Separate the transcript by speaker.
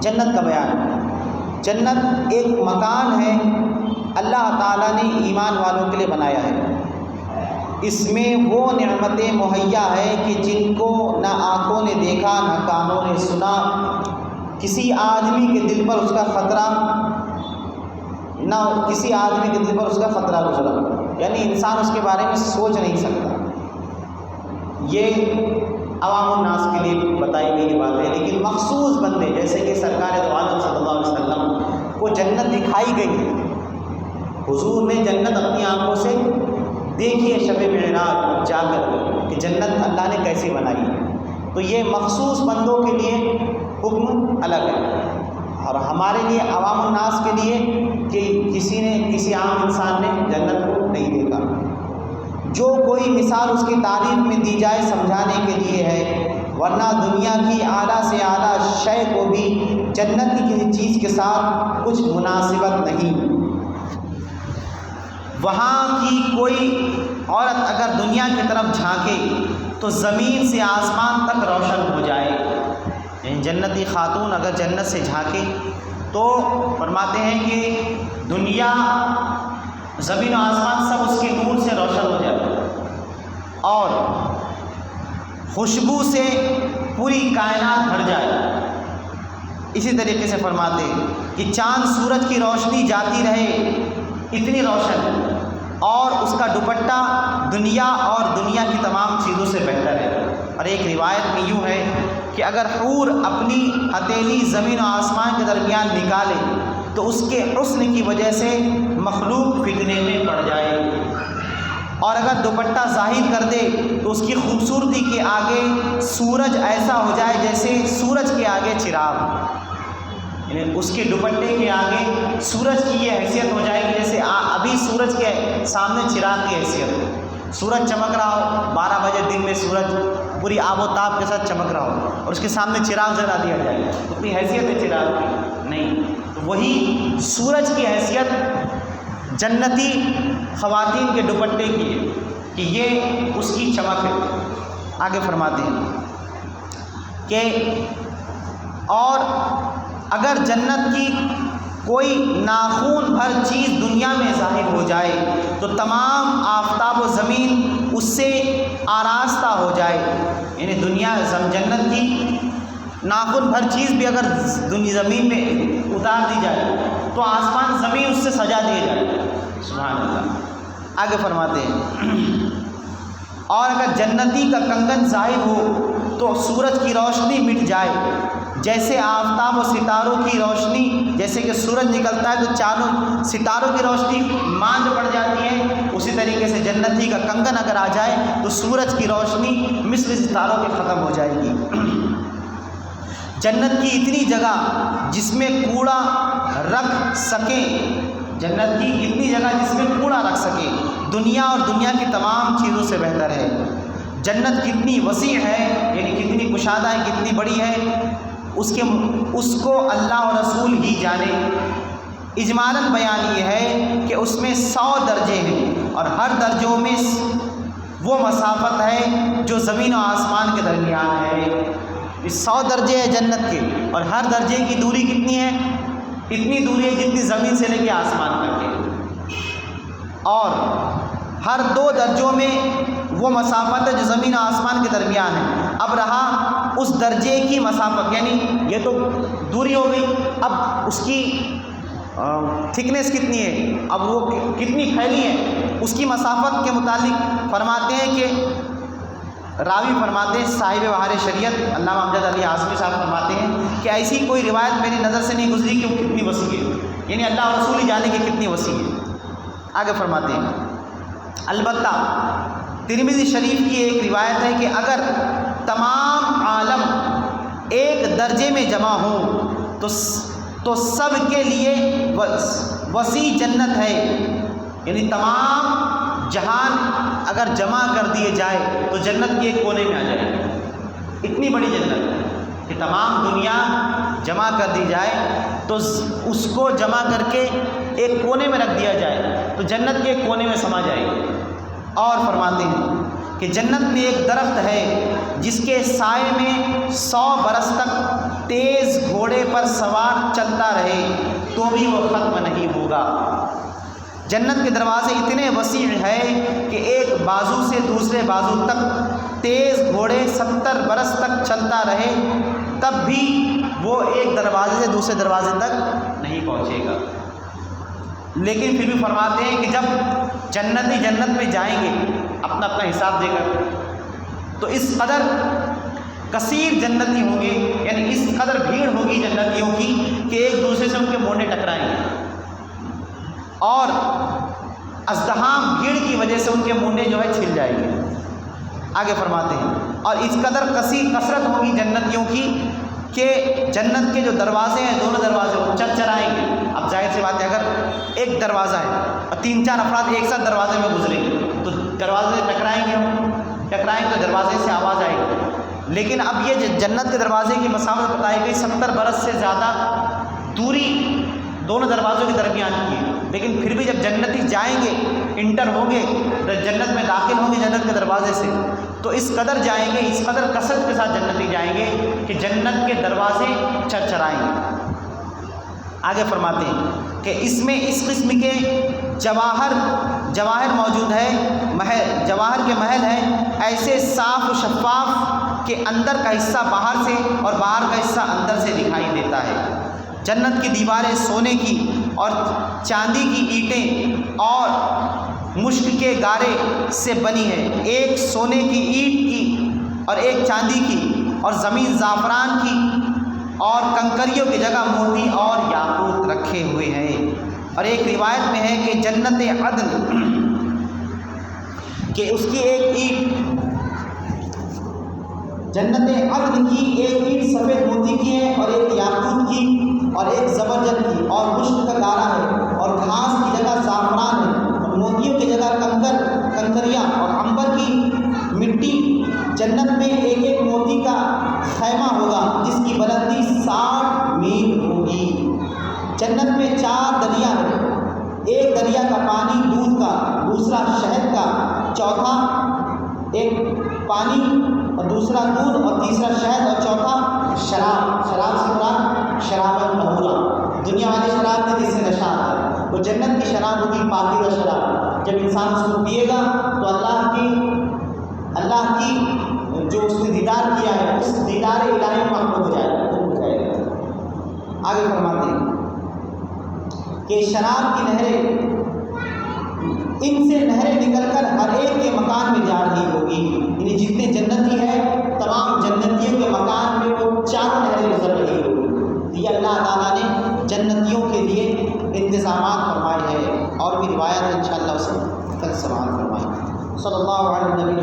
Speaker 1: جنت کا بیان ہے۔ جنت ایک مکان ہے اللہ تعالیٰ نے ایمان والوں کے لیے بنایا ہے۔ اس میں وہ نعمتیں مہیا ہے کہ جن کو نہ آنکھوں نے دیکھا نہ کانوں نے سنا، کسی آدمی کے دل پر اس کا خطرہ گزرا، یعنی انسان اس کے بارے میں سوچ نہیں سکتا۔ یہ عوام الناس کے لیے بتائی گئی بات ہے، لیکن مخصوص بندے جیسے کہ سرکار دو عالم صلی اللہ علیہ وسلم کو جنت دکھائی گئی، حضور نے جنت اپنی آنکھوں سے دیکھی ہے شب معراج جا کر کہ جنت اللہ نے کیسے بنائی ہے۔ تو یہ مخصوص بندوں کے لیے حکم الگ ہے، اور ہمارے لیے عوام الناس کے لیے کہ کسی عام انسان نے جنت کو نہیں دیکھا۔ جو کوئی مثال اس کی تعریف میں دی جائے سمجھانے کے لیے ہے، ورنہ دنیا کی اعلیٰ سے اعلیٰ شے کو بھی جنت کی کسی چیز کے ساتھ کچھ مناسبت نہیں۔ وہاں کی کوئی عورت اگر دنیا کی طرف جھانکے تو زمین سے آسمان تک روشن ہو جائے، یعنی جنتی خاتون اگر جنت سے جھانکے تو فرماتے ہیں کہ دنیا زمین و آسمان سب اس کے نور سے روشن ہو جائے، اور خوشبو سے پوری کائنات بھر جائے۔ اسی طریقے سے فرماتے ہیں کہ چاند سورج کی روشنی جاتی رہے اتنی روشن، اور اس کا دوپٹہ دنیا اور دنیا کی تمام چیزوں سے بہتر ہے۔ اور ایک روایت میں یوں ہے کہ اگر حور اپنی ہتھیلی زمین و آسمان کے درمیان نکالے تو اس کے حسن کی وجہ سے مخلوق فتنے میں پڑ جائے، اور اگر دوپٹہ ظاہر کر دے تو اس کی خوبصورتی کے آگے سورج ایسا ہو جائے جیسے سورج کے آگے چراغ، یعنی اس کے دوپٹے کے آگے سورج کی یہ حیثیت ہو جائے گی جیسے ابھی سورج کے سامنے چراغ کی حیثیت ہو۔ سورج چمک رہا ہو 12 بجے دن میں، سورج پوری آب و تاب کے ساتھ چمک رہا ہو، اور اس کے سامنے چراغ جلا دیا جائے، اتنی حیثیت ہے چراغ کی نہیں۔ تو وہی سورج کی حیثیت جنتی خواتین کے دوپٹے کی ہے کہ یہ اس کی چمک ہے۔ آگے فرماتے ہیں کہ اور اگر جنت کی کوئی ناخون بھر چیز دنیا میں ظاہر ہو جائے تو تمام آفتاب و زمین اس سے آراستہ ہو جائے، یعنی دنیا جنت کی ناخن بھر چیز بھی اگر زمین میں اتار دی جائے تو آسمان زمین اس سے سجا دیے جائے۔ سبحان اللہ۔ آگے فرماتے ہیں اور اگر جنتی کا کنگن ظاہر ہو تو سورج کی روشنی مٹ جائے، جیسے آفتاب و ستاروں کی روشنی، جیسے کہ سورج نکلتا ہے تو چاروں ستاروں کی روشنی ماند پڑ جاتی ہے، اسی طریقے سے جنتی کا کنگن اگر آ جائے تو سورج کی روشنی مثل ستاروں کے ختم ہو جائے گی۔ جنت کی اتنی جگہ جس میں کوڑا رکھ سکیں، جنت کی اتنی جگہ جس میں کوڑا رکھ سکے دنیا اور دنیا کی تمام چیزوں سے بہتر ہے۔ جنت کتنی وسیع ہے، یعنی کتنی کشادہ ہے، کتنی بڑی ہے، اس کو اللہ اور رسول ہی جانے۔ اجمالاً بیان یہ ہے کہ اس میں 100 درجے ہیں، اور ہر درجوں میں وہ مسافت ہے جو زمین و آسمان کے درمیان ہے۔ 100 درجے ہیں جنت کے، اور ہر درجے کی دوری کتنی ہے؟ اتنی دوری ہے جتنی زمین سے لے کے آسمان تک ہے، اور ہر 2 درجوں میں وہ مسافت ہے جو زمین و آسمان کے درمیان ہے۔ اب رہا اس درجے کی مسافت، یعنی یہ تو دوری ہو گئی، اب اس کی تھکنیس کتنی ہے، اب وہ کتنی پھیلی ہے، اس کی مسافت کے متعلق فرماتے ہیں کہ راوی فرماتے ہیں صاحب بہار شریعت علامہ امجد علی اعظمی صاحب فرماتے ہیں کہ ایسی کوئی روایت میری نظر سے نہیں گزری کہ وہ کتنی وسیع ہے، یعنی اللہ اور رسول ہی جانے کی کتنی وسیع ہے۔ آگے فرماتے ہیں البتہ ترمذی شریف کی ایک روایت ہے کہ اگر تمام عالم ایک درجے میں جمع ہوں تو سب کے لیے وسیع جنت ہے، یعنی تمام جہان اگر جمع کر دیے جائے تو جنت کے ایک کونے میں آ جائے، اتنی بڑی جنت کہ تمام دنیا جمع کر دی جائے تو اس کو جمع کر کے ایک کونے میں رکھ دیا جائے تو جنت کے ایک کونے میں سما جائے گی۔ اور فرماتے ہیں کہ جنت میں ایک درخت ہے جس کے سائے میں 100 برس تک تیز گھوڑے پر سوار چلتا رہے تو بھی وہ ختم نہیں ہوگا۔ جنت کے دروازے اتنے وسیع ہیں کہ ایک بازو سے دوسرے بازو تک تیز گھوڑے 70 برس تک چلتا رہے تب بھی وہ ایک دروازے سے دوسرے دروازے تک نہیں پہنچے گا۔ لیکن پھر بھی فرماتے ہیں کہ جب جنتی جنت میں جائیں گے اپنا اپنا حساب دے کر، تو اس قدر کثیر جنتی ہوں گے، یعنی اس قدر بھیڑ ہوگی جنتیوں کی کہ ایک دوسرے سے ان کے مونڈے ٹکرائیں گے، اور ازدحام بھیڑ کی وجہ سے ان کے مونڈے جو ہے چھل جائیں گے۔ آگے فرماتے ہیں اور اس قدر کثرت ہوگی جنتیوں کی کہ جنت کے جو دروازے ہیں دونوں دروازے وہ چرچرائیں گے۔ اب ظاہر سی بات ہے اگر ایک دروازہ ہے اور 3-4 افراد ایک ساتھ دروازے میں گزریں گے تو دروازے سے ٹکرائیں گے تو دروازے سے آواز آئے گی۔ لیکن اب یہ جنت کے دروازے کی مسافت بتائی گئی 70 برس سے زیادہ دوری دونوں دروازوں کے درمیان کی ہے، لیکن پھر بھی جب جنتی جائیں گے، انٹر ہوں گے، جنت میں داخل ہوں گے جنت کے دروازے سے، تو اس قدر جائیں گے، اس قدر کثرت کے ساتھ جنتی جائیں گے کہ جنت کے دروازے چرچرائیں گے۔ آگے فرماتے ہیں کہ اس میں اس قسم کے جواہر موجود ہے، جواہر کے محل ہیں، ایسے صاف و شفاف کہ اندر کا حصہ باہر سے اور باہر کا حصہ اندر سے دکھائی دیتا ہے۔ جنت کی دیواریں سونے کی اور چاندی کی اینٹیں اور مشک کے گارے سے بنی ہے، ایک سونے کی اینٹ کی اور ایک چاندی کی، اور زمین زعفران کی، اور کنکریوں کی جگہ موتی اور یاقوت رکھے ہوئے ہیں۔ اور ایک روایت میں ہے کہ جنت عدن کہ اس کی ایک اینٹ، جنت عدن کی ایک اینٹ سفید موتی کی ہے اور ایک یاقوت کی اور ایک زبرجد کی، اور مشک کا گارا ہے، اور گھاس کی جگہ زعفران ہے، اور موتیوں کی جگہ کنکریاں اور عنبر کی مٹی۔ جنت میں ایک ایک موتی کا خیمہ ہوگا جس کی بلندی 60 میل ہوگی۔ جنت میں 4 دریا ہیں، ایک دریا کا پانی دودھ کا، دوسرا شہد کا، چوتھا ایک پانی اور دوسرا دودھ اور تیسرا شہد اور چوتھا شراب سے مراد شراب طہورا، دنیا والی شراب کی جس سے نشہ آتا ہے، وہ جنت کی شراب ہوگی پاکیزہ شراب۔ جب انسان اس کو پیے گا تو اللہ کی جو اس نے دیدار کیا ہے اس دیدار الہی میں محبوب ہو جائے گا۔ آگے فرماتے ہیں کہ شراب کی نہریں، ان سے نہریں نکل کر ہر ایک کے مکان میں جا رہی ہوگی، یعنی جتنے جنتی ہیں تمام جنتیوں کے مکان میں وہ 4 نہریں گزر رہی ہوگی۔ یہ اللہ تعالیٰ نے جنتیوں کے لیے انتظامات فرمائے ہیں، اور بھی روایت انشاءاللہ اسے کل سماعت فرمائیں۔ صلی اللہ علیہ وسلم۔